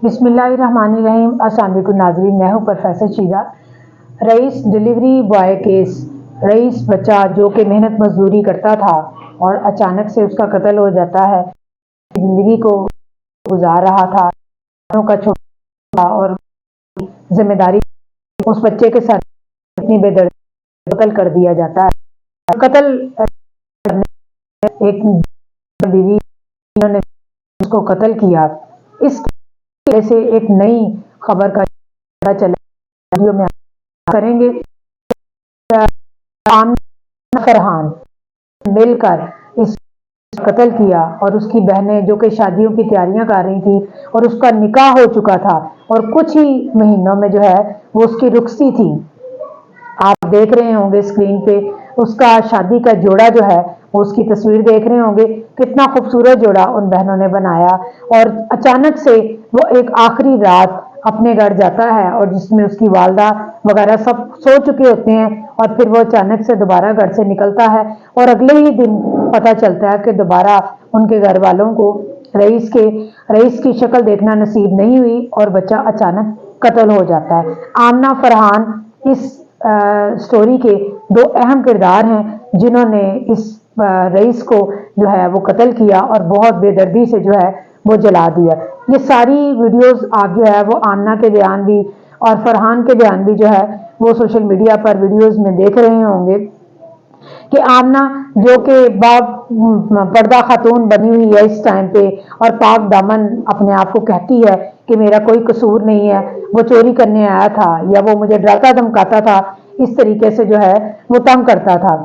बिस्मिल्लाहिर्रहमानिर्रहीम। अस्सलाम वालेकुम नाज़रीन, मैं हूँ professor शीदा। Rice delivery boy case. Rice बच्चा जो कि मेहनत मजदूरी करता था और अचानक से उसका कत्ल हो जाता है। जिंदगी को गुजार रहा था, का छोटा और जिम्मेदारी उस बच्चे के साथ इतनी बेदर्दी कत्ल कर दिया जाता है। कत्ल एक बीवी ने उसको कत्ल किया। इस से एक नई खबर का पता चला, वीडियो में करेंगे। आमना फरहान मिलकर इस कत्ल किया और उसकी बहनें जो कि शादियों की तैयारियां कर रही थी और उसका निकाह हो चुका था और कुछ ही महीनों में जो है वो उसकी रुखसती थी। आप देख रहे होंगे स्क्रीन पे उसका शादी का जोड़ा जो है वो उसकी तस्वीर देख रहे होंगे। कितना खूबसूरत जोड़ा उन बहनों ने बनाया। और अचानक से वो एक आखिरी रात अपने घर जाता है और जिसमें उसकी वालदा वगैरह सब सो चुके होते हैं और फिर वो अचानक से दोबारा घर से निकलता है और अगले ही दिन पता चलता है कि दोबारा उनके घर वालों को रईस की शक्ल देखना नसीब नहीं हुई और बच्चा अचानक कत्ल हो जाता है। आमना फरहान इस स्टोरी के दो अहम किरदार हैं जिन्होंने इस रईस को जो है वो कत्ल किया और बहुत बेदर्दी से जो है वो जला दिया। ये सारी वीडियोस आप जो है वो आमना के बयान भी और फरहान के बयान भी जो है वो सोशल मीडिया पर वीडियोस में देख रहे होंगे कि आमना जो कि पर्दा खातून बनी हुई है इस टाइम पे और पाक दामन अपने आप को कहती है कि मेरा कोई कसूर नहीं है, वो चोरी करने आया था या वो मुझे डराता धमकाता था, इस तरीके से जो है वो तंग करता था।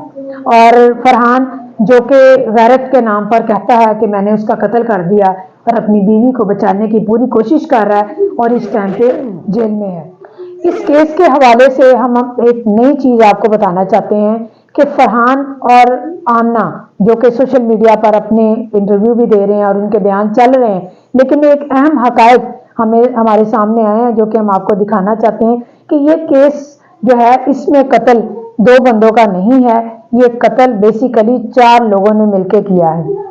और फरहान जो कि गैरत के नाम पर कहता है कि मैंने उसका कत्ल कर दिया और अपनी बीवी को बचाने की पूरी कोशिश कर रहा है और इस टाइम पे जेल में है। इस केस के हवाले से हम एक नई चीज आपको बताना चाहते हैं कि फरहान और आमना जो कि सोशल मीडिया पर अपने इंटरव्यू भी दे रहे हैं और उनके बयान चल रहे हैं, लेकिन एक अहम हकायक हमारे सामने आए हैं जो कि हम आपको दिखाना चाहते हैं कि ये केस जो है इसमें कत्ल दो बंदों का नहीं है, ये कत्ल बेसिकली 4 लोगों ने मिलकर किया है।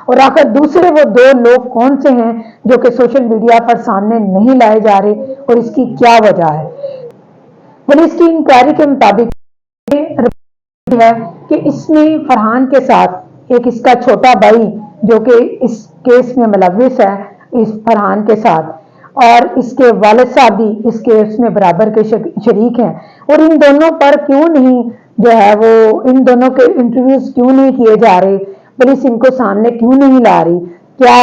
और आखिर दूसरे वो 2 लोग कौन से हैं जो कि सोशल मीडिया पर सामने नहीं लाए जा रहे और इसकी क्या वजह है। पुलिस की इंक्वायरी के मुताबिक है कि इसमें फरहान के साथ एक इसका छोटा भाई जो कि इस केस में मुलव्विस है इस फरहान के साथ, और इसके वालिद साहब भी इस केस में बराबर के शरीक हैं। और इन दोनों पर क्यों नहीं जो है वो इन दोनों के इंटरव्यूज क्यों नहीं किए जा रहे, पुलिस इनको सामने क्यों नहीं ला रही। क्या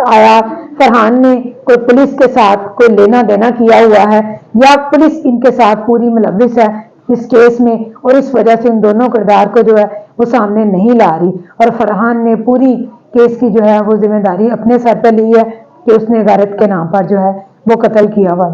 आया फरहान ने कोई पुलिस के साथ कोई लेना देना किया हुआ है या पुलिस इनके साथ पूरी मुलव्विस है इस केस में और इस वजह से इन दोनों किरदार को जो है वो सामने नहीं ला रही। और फरहान ने पूरी केस की जो है वो जिम्मेदारी अपने सर पर ली है कि उसने गैरत के नाम पर जो है वो कत्ल किया हुआ।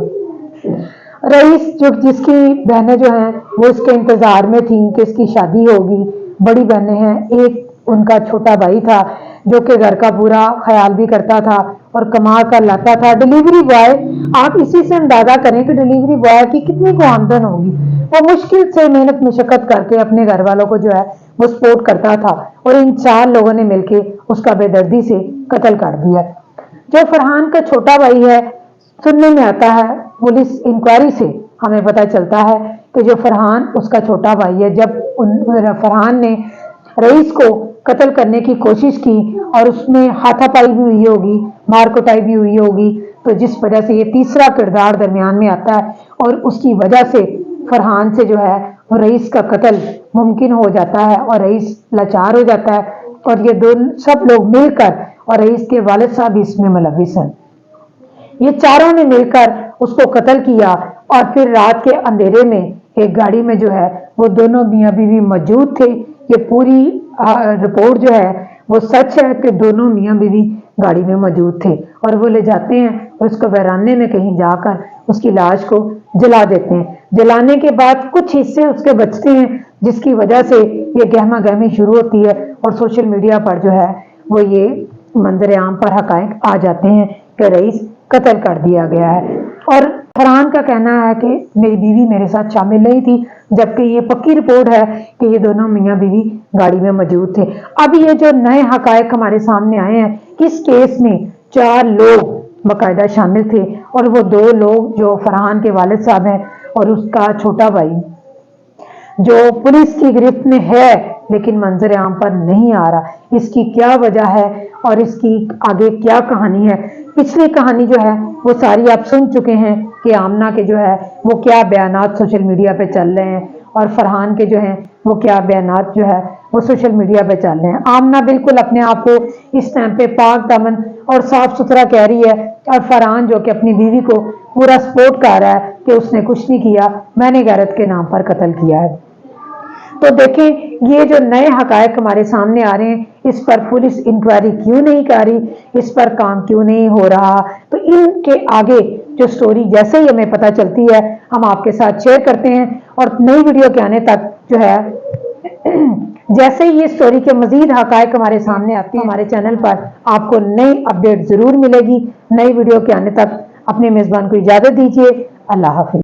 रईस जो जिसकी बहनें जो हैं वो इसके इंतजार में थी कि इसकी शादी होगी, बड़ी बहनें हैं, एक उनका छोटा भाई था जो कि घर का पूरा ख्याल भी करता था और कमा कर लाता था। डिलीवरी बॉय, आप इसी से अंदाजा करें कि डिलीवरी बॉय की कितनी को आमदन होगी। वो मुश्किल से मेहनत मशक्कत करके अपने घर वालों को जो है वो सपोर्ट करता था और इन 4 लोगों ने मिलकर उसका बेदर्दी से कत्ल कर दिया। जो फरहान का छोटा भाई है, सुनने में आता है पुलिस इंक्वायरी से हमें पता चलता है कि जो फरहान उसका छोटा भाई है, जब फरहान ने रईस को कत्ल करने की कोशिश की और उसमें हाथापाई भी हुई होगी, मार कुटाई भी हुई होगी, तो जिस वजह से ये तीसरा किरदार दरमियान में आता है और उसकी वजह से फरहान से जो है रईस का कत्ल मुमकिन हो जाता है और रईस लाचार हो जाता है और ये दोनों सब लोग मिलकर और रईस के वालिद साहब भी इसमें मुलव्विस हैं। ये चारों ने मिलकर उसको कत्ल किया और फिर रात के अंधेरे में एक गाड़ी में जो है वो दोनों मियाँ बीवी मौजूद थे। ये पूरी रिपोर्ट जो है वो सच है कि दोनों मियाँ बीवी गाड़ी में मौजूद थे और वो ले जाते हैं और उसको वैराने में कहीं जाकर उसकी लाश को जला देते हैं। जलाने के बाद कुछ हिस्से उसके बचते हैं जिसकी वजह से ये गहमा गहमी शुरू होती है और सोशल मीडिया पर जो है वो ये मंजर आम पर हकायक आ जाते हैं कि रईस कत्ल कर दिया गया है। और फरहान का कहना है कि मेरी बीवी मेरे साथ शामिल नहीं थी, जबकि ये पक्की रिपोर्ट है कि ये दोनों मियाँ बीवी गाड़ी में मौजूद थे। अब ये जो नए हकायक हमारे सामने आए हैं कि इस केस में 4 लोग बाकायदा शामिल थे, और वो दो लोग जो फरहान के वालिद साहब हैं और उसका छोटा भाई, जो पुलिस की गिरफ्त में है लेकिन मंजर आम पर नहीं आ रहा। इसकी क्या वजह है और इसकी आगे क्या कहानी है? पिछली कहानी जो है वो सारी आप सुन चुके हैं कि आमना के जो है वो क्या बयानात सोशल मीडिया पे चल रहे हैं, और फरहान के जो हैं वो क्या बयानात जो है वो सोशल मीडिया पे चल रहे हैं। आमना बिल्कुल अपने आप को इस टाइम पे पाक दामन और साफ सुथरा कह रही है, और फरहान जो कि अपनी बीवी को पूरा सपोर्ट कर रहा है कि उसने कुछ नहीं किया, मैंने गैरत के नाम पर कत्ल किया है। तो देखें, ये जो नए हकायक हमारे सामने आ रहे हैं, इस पर पुलिस इंक्वायरी क्यों नहीं कर रही, इस पर काम क्यों नहीं हो रहा? तो इनके आगे जो स्टोरी जैसे ही हमें पता चलती है हम आपके साथ शेयर करते हैं, और नई वीडियो के आने तक जो है जैसे ही ये स्टोरी के मजीद हकायक हमारे सामने आते हैं, हमारे चैनल पर आपको नई अपडेट जरूर मिलेगी। नई वीडियो के आने तक अपने मेजबान को इजाजत दीजिए। अल्लाह हाफिज।